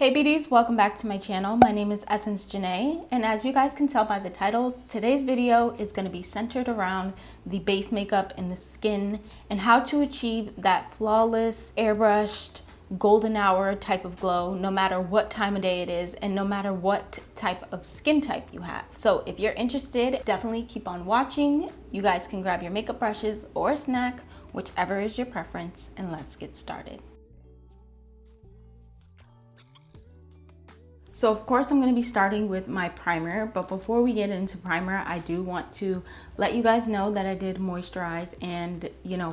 Hey beauties, welcome back to my channel. My name is Essence Janay, and as you guys can tell by the title, today's video is going to be centered around the base makeup and the skin and how to achieve that flawless, airbrushed, golden hour type of glow no matter what time of day it is and no matter what type of skin type you have. So if you're interested, definitely keep on watching. You guys can grab your makeup brushes or a snack, whichever is your preference, and let's get started. So of course I'm going to be starting with my primer, but before we get into primer, I do want to let you guys know that I did moisturize and,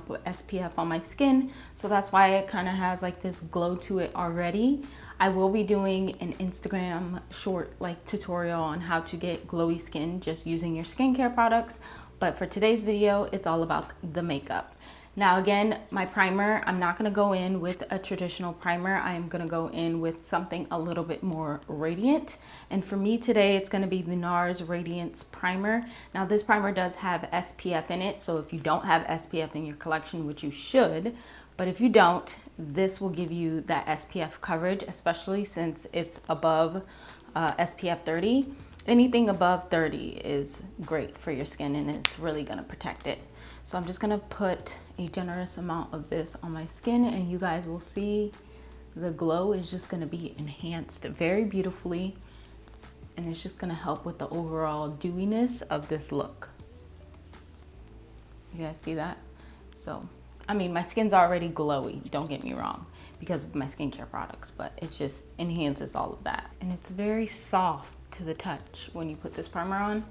put SPF on my skin. So that's why it kind of has like this glow to it already. I will be doing an Instagram short tutorial on how to get glowy skin just using your skincare products. But for today's video, it's all about the makeup. Now again, my primer, I'm not going to go in with a traditional primer. I am going to go in with something a little bit more radiant. And for me today, it's going to be the Nars Radiance Primer. Now this primer does have SPF in it. So if you don't have SPF in your collection, which you should, but if you don't, this will give you that SPF coverage, especially since it's above SPF 30. Anything above 30 is great for your skin and it's really going to protect it. So I'm just gonna put a generous amount of this on my skin and you guys will see the glow is just gonna be enhanced very beautifully, and it's just gonna help with the overall dewiness of this look. You guys see that? So, I mean, my skin's already glowy, don't get me wrong, because of my skincare products, but it just enhances all of that. And it's very soft to the touch when you put this primer on.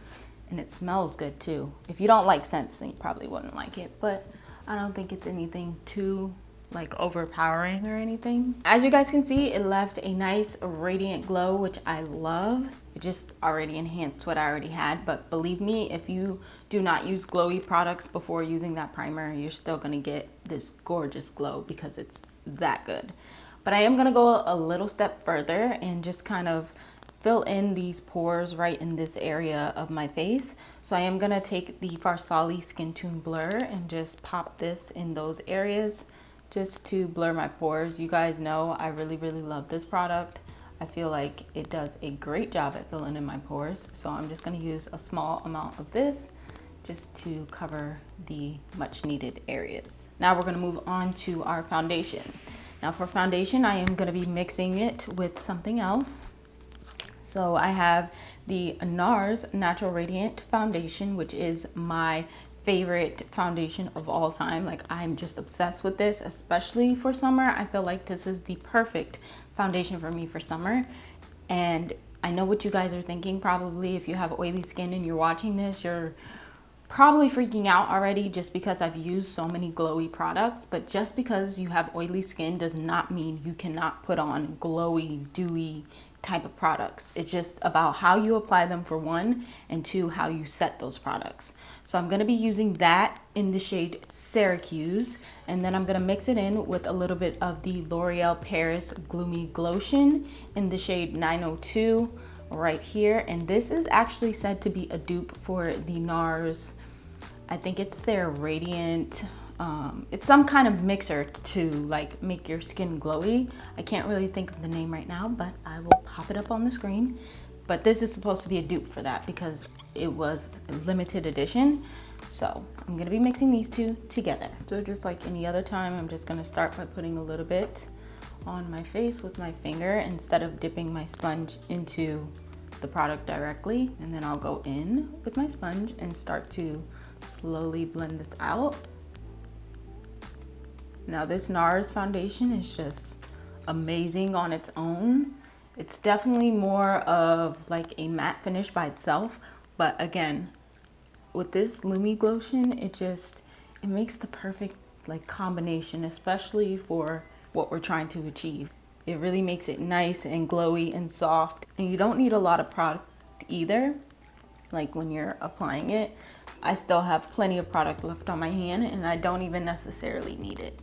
And it smells good too. If you don't like scents, then you probably wouldn't like it, but I don't think it's anything too overpowering or anything. As you guys can see, it left a nice radiant glow, which I love. It just already enhanced what I already had, but believe me, if you do not use glowy products before using that primer, you're still gonna get this gorgeous glow because it's that good. But I am gonna go a little step further and just kind of fill in these pores right in this area of my face. So I am gonna take the Farsali Skin Tune Blur and just pop this in those areas just to blur my pores. You guys know I really love this product. I feel like it does a great job at filling in my pores. So I'm just gonna use a small amount of this just to cover the much needed areas. Now we're gonna move on to our foundation. Now for foundation, I am gonna be mixing it with something else. So I have the Nars Natural Radiant Foundation, which is my favorite foundation of all time. I'm just obsessed with this, especially for summer. I feel like this is the perfect foundation for me for summer. And I know what you guys are thinking probably. If you have oily skin and you're watching this, you're probably freaking out already just because I've used so many glowy products. But just because you have oily skin does not mean you cannot put on glowy, dewy type of products. It's just about how you apply them for one, and two, how you set those products. So I'm going to be using that in the shade Syracuse, and then I'm going to mix it in with a little bit of the L'Oreal Paris Gloomy Glotion in the shade 902 right here. And this is actually said to be a dupe for the Nars, I think it's their Radiant, it's some kind of mixer to make your skin glowy. I can't really think of the name right now, but I will pop it up on the screen. But this is supposed to be a dupe for that because it was a limited edition. So I'm gonna be mixing these two together. So just like any other time, I'm just gonna start by putting a little bit on my face with my finger instead of dipping my sponge into the product directly. And then I'll go in with my sponge and start to slowly blend this out. Now this Nars foundation is just amazing on its own. It's definitely more of a matte finish by itself, but again, with this Lumi Glotion, it makes the perfect combination, especially for what we're trying to achieve. It really makes it nice and glowy and soft, and you don't need a lot of product either. When you're applying it, I still have plenty of product left on my hand and I don't even necessarily need it.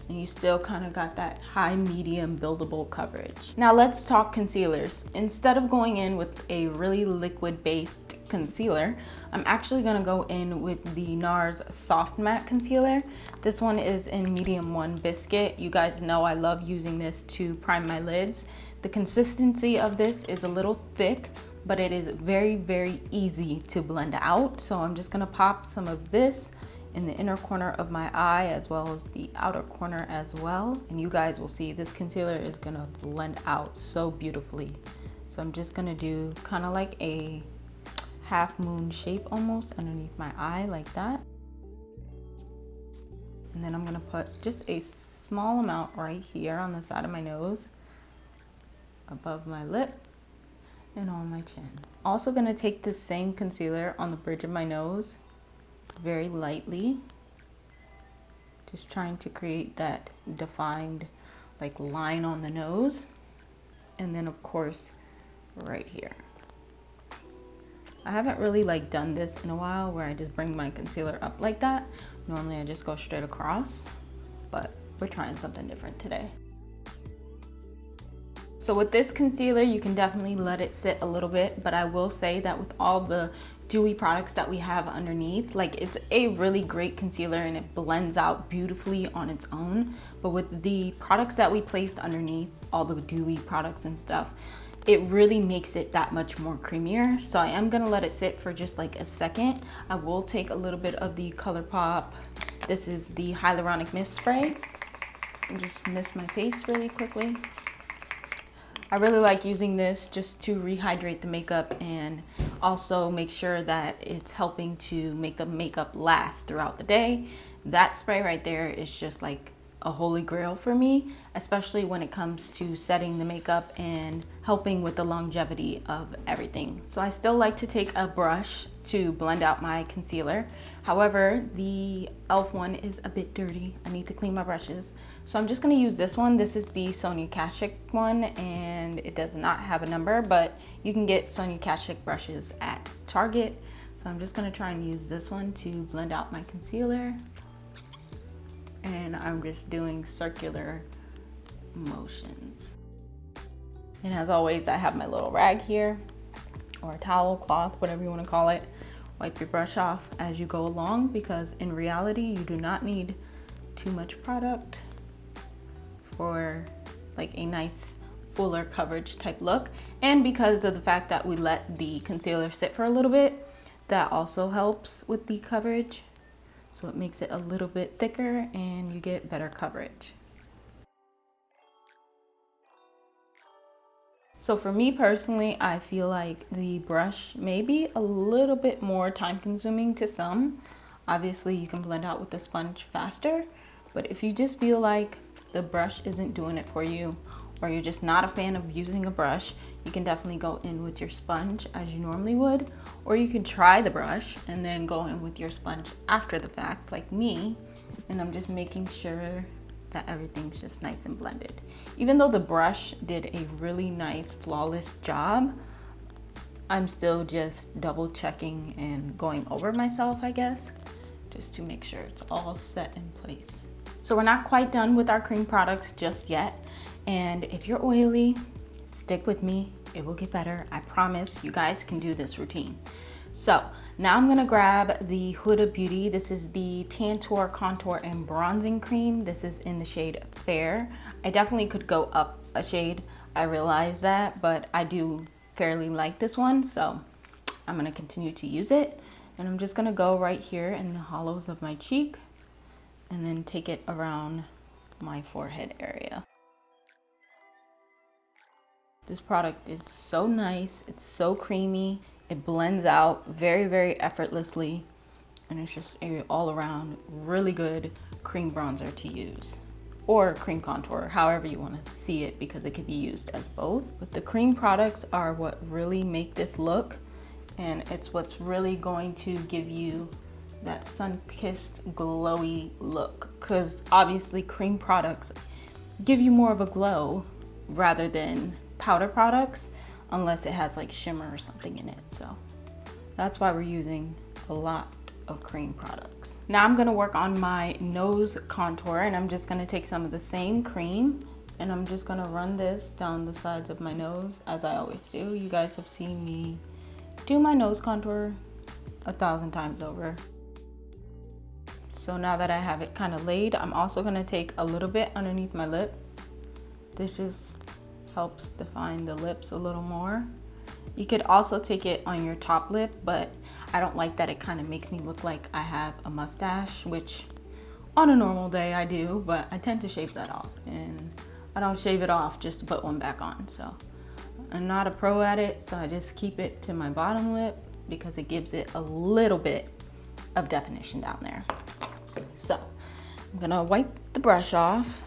And you still kind of got that high medium buildable coverage. Now let's talk concealers. Instead of going in with a really liquid based concealer, I'm actually gonna go in with the Nars Soft Matte Concealer. This one is in medium 1 biscuit. You guys know I love using this to prime my lids. The consistency of this is a little thick, but it is very, very easy to blend out. So I'm just gonna pop some of this in the inner corner of my eye as well as the outer corner as well. And you guys will see this concealer is gonna blend out so beautifully. So I'm just gonna do kind of like a half moon shape almost underneath my eye like that. And then I'm gonna put just a small amount right here on the side of my nose, above my lip, and on my chin. Also gonna take this same concealer on the bridge of my nose, very lightly, just trying to create that defined like line on the nose. And then of course right here. I haven't really like done this in a while where I just bring my concealer up like that. Normally I just go straight across, but we're trying something different today. So with this concealer, you can definitely let it sit a little bit, but I will say that with all the dewy products that we have underneath, like it's a really great concealer and it blends out beautifully on its own. But with the products that we placed underneath, all the dewy products and stuff, it really makes it that much more creamier. So I am gonna let it sit for just like a second. I will take a little bit of the ColourPop. This is the Hyaluronic Mist Spray. And just mist my face really quickly. I really like using this just to rehydrate the makeup and also make sure that it's helping to make the makeup last throughout the day. That spray right there is just like a holy grail for me, especially when it comes to setting the makeup and helping with the longevity of everything. So I still like to take a brush to blend out my concealer. However, the e.l.f. one is a bit dirty. I need to clean my brushes. So I'm just gonna use this one. This is the Sonia Kashuk one and it does not have a number, but you can get Sonia Kashuk brushes at Target. So I'm just gonna try and use this one to blend out my concealer. And I'm just doing circular motions. And as always, I have my little rag here, or a towel, cloth, whatever you want to call it. Wipe your brush off as you go along, because in reality, you do not need too much product for like a nice fuller coverage type look. And because of the fact that we let the concealer sit for a little bit, that also helps with the coverage. So it makes it a little bit thicker and you get better coverage. So for me personally, I feel like the brush may be a little bit more time consuming to some. Obviously you can blend out with the sponge faster, but if you just feel like the brush isn't doing it for you, or you're just not a fan of using a brush, you can definitely go in with your sponge as you normally would, or you could try the brush and then go in with your sponge after the fact, like me. And I'm just making sure that everything's just nice and blended. Even though the brush did a really nice, flawless job, I'm still just double checking and going over myself, I guess, just to make sure it's all set in place. So we're not quite done with our cream products just yet. And if you're oily, stick with me, it will get better. I promise you guys can do this routine. So now I'm gonna grab the Huda Beauty. This is the Tantour Contour and Bronzing Cream. This is in the shade Fair. I definitely could go up a shade, I realize that, but I do fairly like this one, so I'm gonna continue to use it. And I'm just gonna go right here in the hollows of my cheek and then take it around my forehead area. This product is so nice, it's so creamy, it blends out very, very effortlessly, and it's just a all around really good cream bronzer to use. Or cream contour, however you want to see it, because it could be used as both. But the cream products are what really make this look, and it's what's really going to give you that sun-kissed glowy look, because obviously cream products give you more of a glow rather than powder products, unless it has like shimmer or something in it. So that's why we're using a lot of cream products. Now I'm gonna work on my nose contour, and I'm just gonna take some of the same cream and I'm just gonna run this down the sides of my nose, as I always do. You guys have seen me do my nose contour 1,000 times over. So now that I have it kind of laid, I'm also gonna take a little bit underneath my lip. This just helps define the lips a little more. You could also take it on your top lip, but I don't like that it kind of makes me look like I have a mustache, which on a normal day I do, but I tend to shave that off, and I don't shave it off just to put one back on. So I'm not a pro at it, so I just keep it to my bottom lip because it gives it a little bit of definition down there. So I'm gonna wipe the brush off,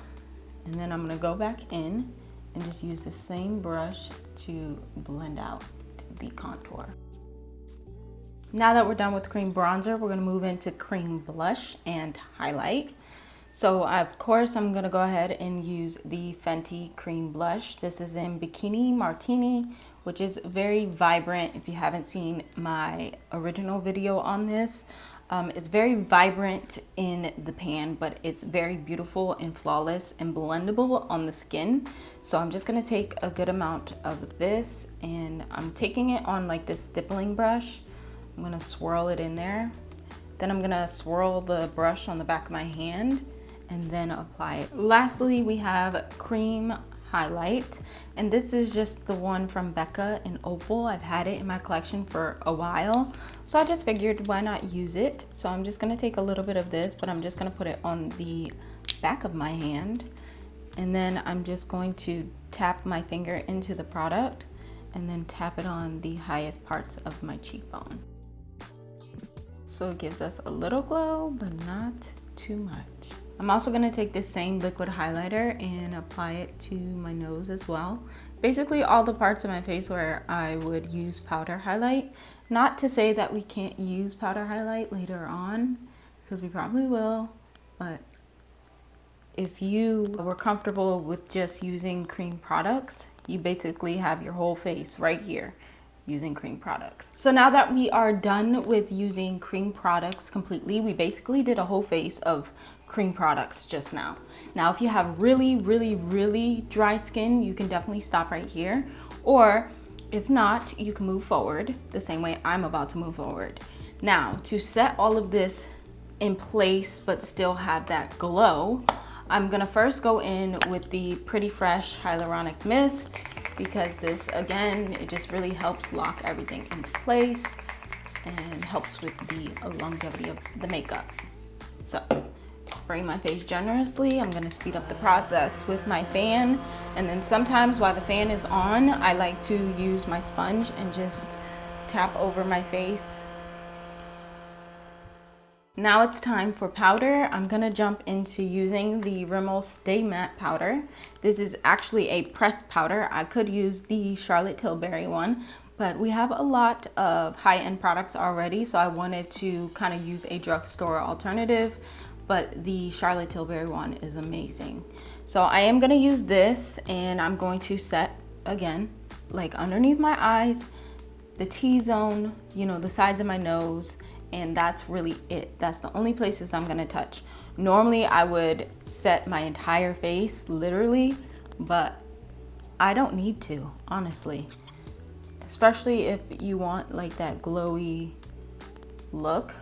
and then I'm gonna go back in and just use the same brush to blend out the contour. Now that we're done with cream bronzer, we're gonna move into cream blush and highlight. So of course, I'm gonna go ahead and use the Fenty cream blush. This is in Bikini Martini, which is very vibrant. If you haven't seen my original video on this, it's very vibrant in the pan, but it's very beautiful and flawless and blendable on the skin. So I'm just gonna take a good amount of this, and I'm taking it on like this stippling brush. I'm gonna swirl it in there. Then I'm gonna swirl the brush on the back of my hand and then apply it. Lastly, we have cream highlight, and this is just the one from Becca in Opal. I've had it in my collection for a while, so I just figured why not use it. So I'm just gonna take a little bit of this, but I'm just gonna put it on the back of my hand, and then I'm just going to tap my finger into the product and then tap it on the highest parts of my cheekbone. So it gives us a little glow, but not too much. I'm also gonna take this same liquid highlighter and apply it to my nose as well. Basically all the parts of my face where I would use powder highlight. Not to say that we can't use powder highlight later on, because we probably will, but if you were comfortable with just using cream products, you basically have your whole face right here using cream products. So now that we are done with using cream products completely, we basically did a whole face of cream products just now. Now, if you have really, really, really dry skin, you can definitely stop right here. Or if not, you can move forward the same way I'm about to move forward. Now, to set all of this in place, but still have that glow, I'm gonna first go in with the Pretty Fresh Hyaluronic Mist, because this, again, it just really helps lock everything into place and helps with the longevity of the makeup. So, spray my face generously. I'm gonna speed up the process with my fan, and then sometimes while the fan is on, I like to use my sponge and just tap over my face. Now it's time for powder. I'm gonna jump into using the Rimmel Stay Matte powder. This is actually a pressed powder. I could use the Charlotte Tilbury one, but we have a lot of high-end products already, so I wanted to kind of use a drugstore alternative, but the Charlotte Tilbury one is amazing. So I am gonna use this, and I'm going to set, again, like underneath my eyes, the T-zone, you know, the sides of my nose, and that's really it. That's the only places I'm gonna touch. Normally I would set my entire face, literally, but I don't need to, honestly. Especially if you want like that glowy look.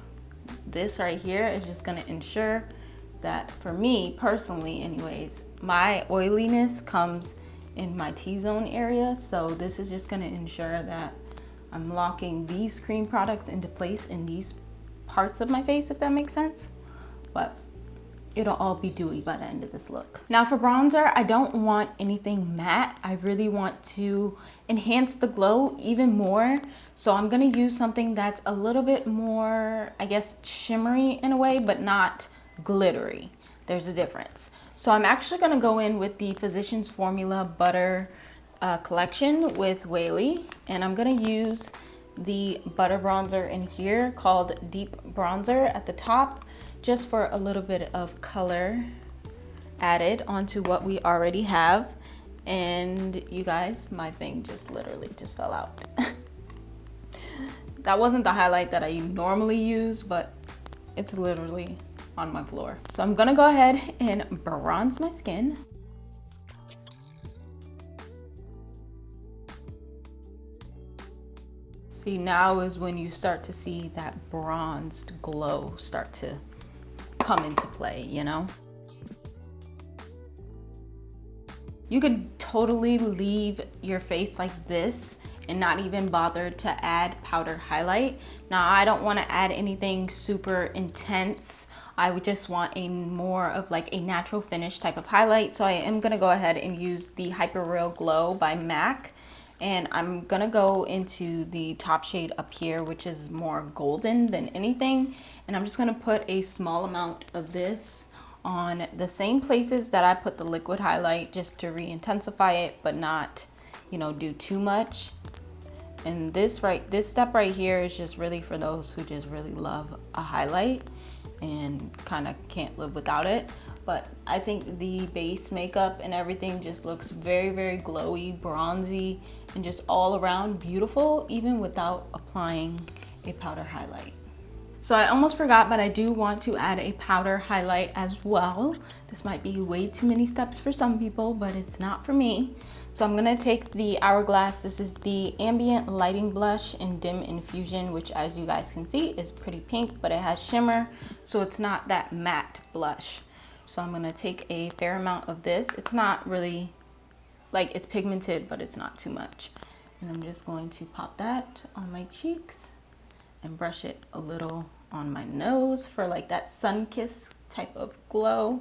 This right here is just gonna ensure that, for me personally anyways, my oiliness comes in my T-zone area. So this is just gonna ensure that I'm locking these cream products into place in these parts of my face, if that makes sense. But it'll all be dewy by the end of this look. Now for bronzer, I don't want anything matte. I really want to enhance the glow even more. So I'm gonna use something that's a little bit more, I guess, shimmery in a way, but not glittery. There's a difference. So I'm actually gonna go in with the Physicians Formula Butter collection with Whaley, and I'm gonna use the butter bronzer in here called Deep Bronzer at the top, just for a little bit of color added onto what we already have. And you guys, my thing just literally just fell out. That wasn't the highlight that I normally use, but it's literally on my floor. So I'm gonna go ahead and bronze my skin. See, now is when you start to see that bronzed glow start to come into play, you know? You could totally leave your face like this and not even bother to add powder highlight. Now, I don't want to add anything super intense. I would just want a more of like a natural finish type of highlight. So I am gonna go ahead and use the Hyper Real Glow by MAC. And I'm gonna go into the top shade up here, which is more golden than anything. And I'm just gonna put a small amount of this on the same places that I put the liquid highlight, just to re-intensify it, but not, you know, do too much. And this step right here is just really for those who just really love a highlight and kind of can't live without it. But I think the base makeup and everything just looks very, very glowy, bronzy, and just all around beautiful, even without applying a powder highlight. So I almost forgot, but I do want to add a powder highlight as well. This might be way too many steps for some people, but it's not for me. So I'm gonna take the Hourglass. This is the Ambient Lighting Blush in Dim Infusion, which as you guys can see is pretty pink, but it has shimmer, so it's not that matte blush. So I'm gonna take a fair amount of this. It's not really, like, it's pigmented, but it's not too much. And I'm just going to pop that on my cheeks and brush it a little on my nose for like that sun-kissed type of glow.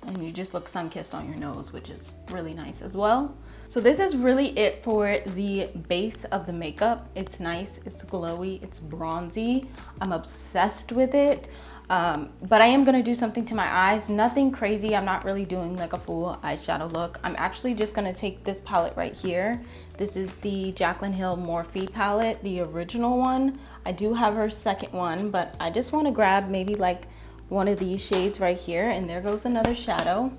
And you just look sun-kissed on your nose, which is really nice as well. So this is really it for the base of the makeup. It's nice, it's glowy, it's bronzy. I'm obsessed with it. But I am gonna do something to my eyes. Nothing crazy. I'm not really doing like a full eyeshadow look. I'm actually just gonna take this palette right here. This is the Jaclyn Hill Morphe palette, the original one. I do have her second one, but I just wanna grab maybe like one of these shades right here, and there goes another shadow.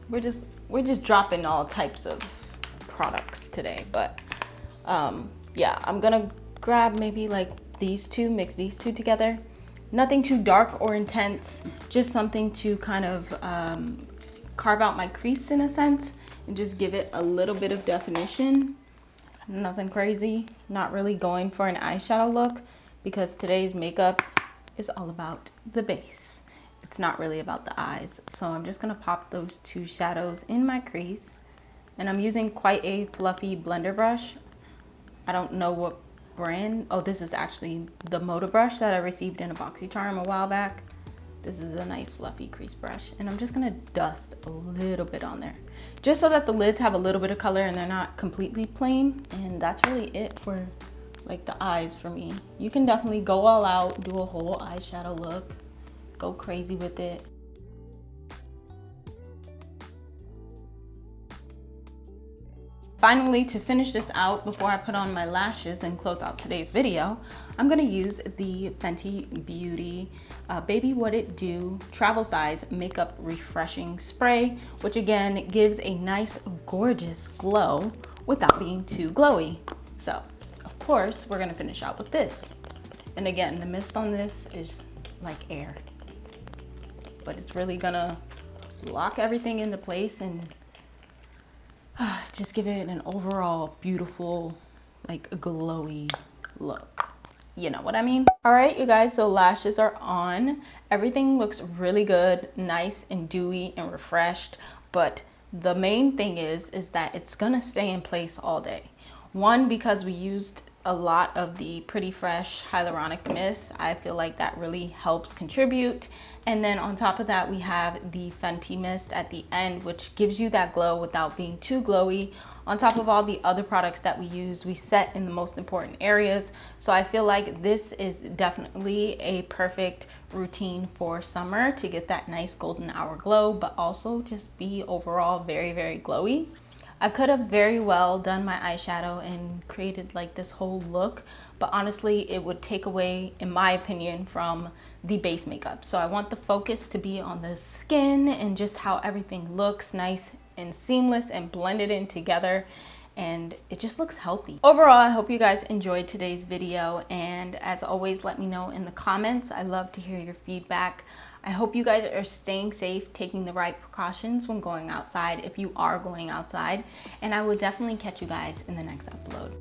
We're just dropping all types of products today, but yeah, I'm gonna grab maybe like these two, mix these two together. Nothing too dark or intense, just something to kind of carve out my crease in a sense and just give it a little bit of definition. Nothing crazy, not really going for an eyeshadow look because today's makeup is all about the base. It's not really about the eyes. So I'm just gonna pop those two shadows in my crease, and I'm using quite a fluffy blender brush. I don't know what brand. Oh, this is actually the Moda brush that I received in a BoxyCharm a while back. This is a nice fluffy crease brush, and I'm just gonna dust a little bit on there just so that the lids have a little bit of color and they're not completely plain. And that's really it for like the eyes for me. You can definitely go all out, do a whole eyeshadow look, go crazy with it. Finally, to finish this out before I put on my lashes and close out today's video, I'm gonna use the Fenty Beauty Baby What It Do Travel Size Makeup Refreshing Spray, which again gives a nice, gorgeous glow without being too glowy. So, of course, we're gonna finish out with this. And again, the mist on this is like air, but it's really gonna lock everything into place and just give it an overall beautiful, like glowy look. You know what I mean? All right, you guys, so lashes are on. Everything looks really good, nice and dewy and refreshed. But the main thing is that it's gonna stay in place all day. One, because we used a lot of the Pretty Fresh hyaluronic mist. I feel like that really helps contribute. And then on top of that, we have the Fenty mist at the end, which gives you that glow without being too glowy. On top of all the other products that we used, we set in the most important areas. So I feel like this is definitely a perfect routine for summer to get that nice golden hour glow, but also just be overall very, very glowy. I could have very well done my eyeshadow and created like this whole look, but honestly, it would take away, in my opinion, from the base makeup. So I want the focus to be on the skin and just how everything looks nice and seamless and blended in together, and it just looks healthy. Overall, I hope you guys enjoyed today's video, and as always, let me know in the comments. I love to hear your feedback. I hope you guys are staying safe, taking the right precautions when going outside if you are going outside, and I will definitely catch you guys in the next upload.